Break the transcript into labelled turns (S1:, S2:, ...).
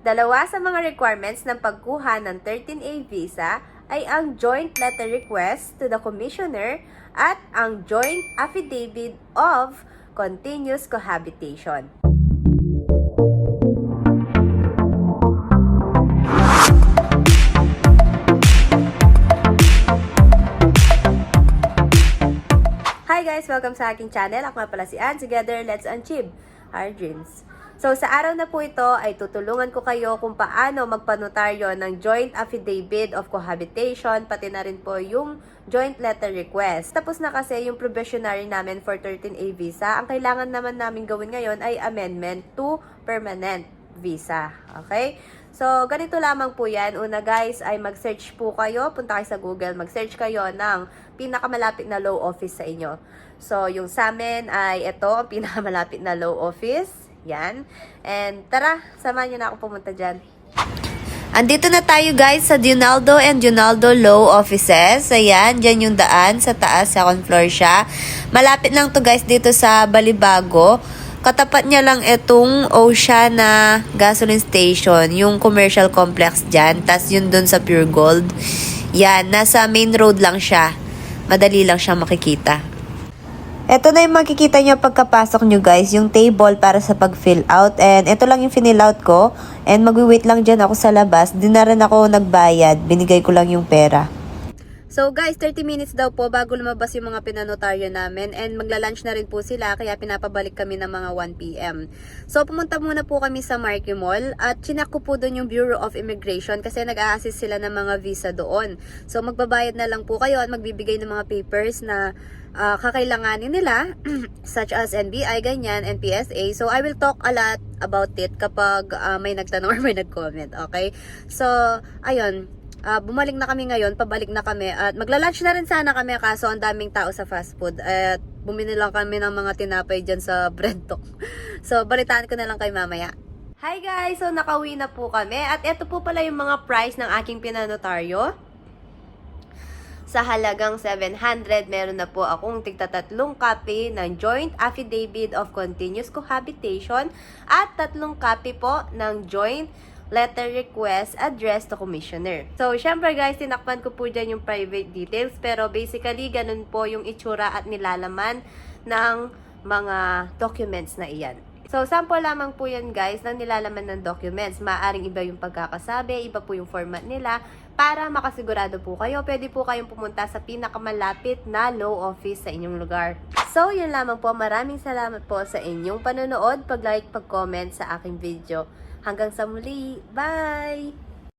S1: Dalawa sa mga requirements ng pagkuha ng 13A visa ay ang joint letter request to the commissioner at ang joint affidavit of continuous cohabitation. Hi guys! Welcome sa aking channel. Ako nga pala si Ann. Together, let's achieve our dreams. So, sa araw na po ito ay tutulungan ko kayo kung paano magpanotaryo ng joint affidavit of cohabitation, pati na rin po yung joint letter request. Tapos na kasi yung probationary namin for 13A visa. Ang kailangan naman namin gawin ngayon ay amendment to permanent visa. Okay? So, ganito lamang po yan. Una guys, ay mag-search po kayo. Punta kayo sa Google. Mag-search kayo ng pinakamalapit na law office sa inyo. So, yung sa amin ay ito, ang pinakamalapit na law office. Yan. And tara, samahan nyo na ako pumunta dyan. Andito na tayo guys sa Dunaldo and Dunaldo Law Offices. Ayan, dyan yung daan. Sa taas, second floor siya. Malapit lang to guys dito sa Balibago. Katapat niya lang itong Oceana Gasoline Station, yung commercial complex dyan. Tas yun dun sa Pure Gold. Yan, nasa main road lang siya. Madali lang siya makikita. Ito na yung makikita nyo pagkapasok nyo guys, yung table para sa pag-fill out. And ito lang yung fill out ko. And magwi-wait lang dyan ako sa labas. Di na rin ako nagbayad. Binigay ko lang yung pera. So guys, 30 minutes daw po bago lumabas yung mga pinanotaryo namin and magla-lunch na rin po sila kaya pinapabalik kami ng mga 1 PM. So pumunta muna po kami sa Marquee Mall at chinak ko po doon yung Bureau of Immigration kasi nag-a-assist sila ng mga visa doon. So magbabayad na lang po kayo at magbibigay ng mga papers na kakailanganin nila such as NBI, ganyan, and PSA. So I will talk a lot about it kapag may nagtanong or may nag-comment, okay? So, ayun. Bumalik na kami ngayon, pabalik na kami at magla-lunch na rin sana kami kaso ang daming tao sa fast food at bumili lang kami ng mga tinapay dyan sa bread talk. So balitaan ko na lang kay mamaya. Hi guys! So nakauwi na po kami at ito po pala yung mga price ng aking pinanotaryo. Sa halagang 700, meron na po akong tigtatatlong copy ng Joint Affidavit of Continuous Cohabitation at 3 copy po ng Joint Letter Request addressed to Commissioner. So, syempre guys, tinakpan ko po dyan yung private details. Pero basically, ganun po yung itsura at nilalaman ng mga documents na iyan. So, sample lamang po yan guys ng nilalaman ng documents. Maaring iba yung pagkakasabi, iba po yung format nila. Para makasigurado po kayo, pwede po kayong pumunta sa pinakamalapit na law office sa inyong lugar. So, yun lamang po. Maraming salamat po sa inyong panonood, pag-like, pag-comment sa aking video. Hanggang sa muli. Bye!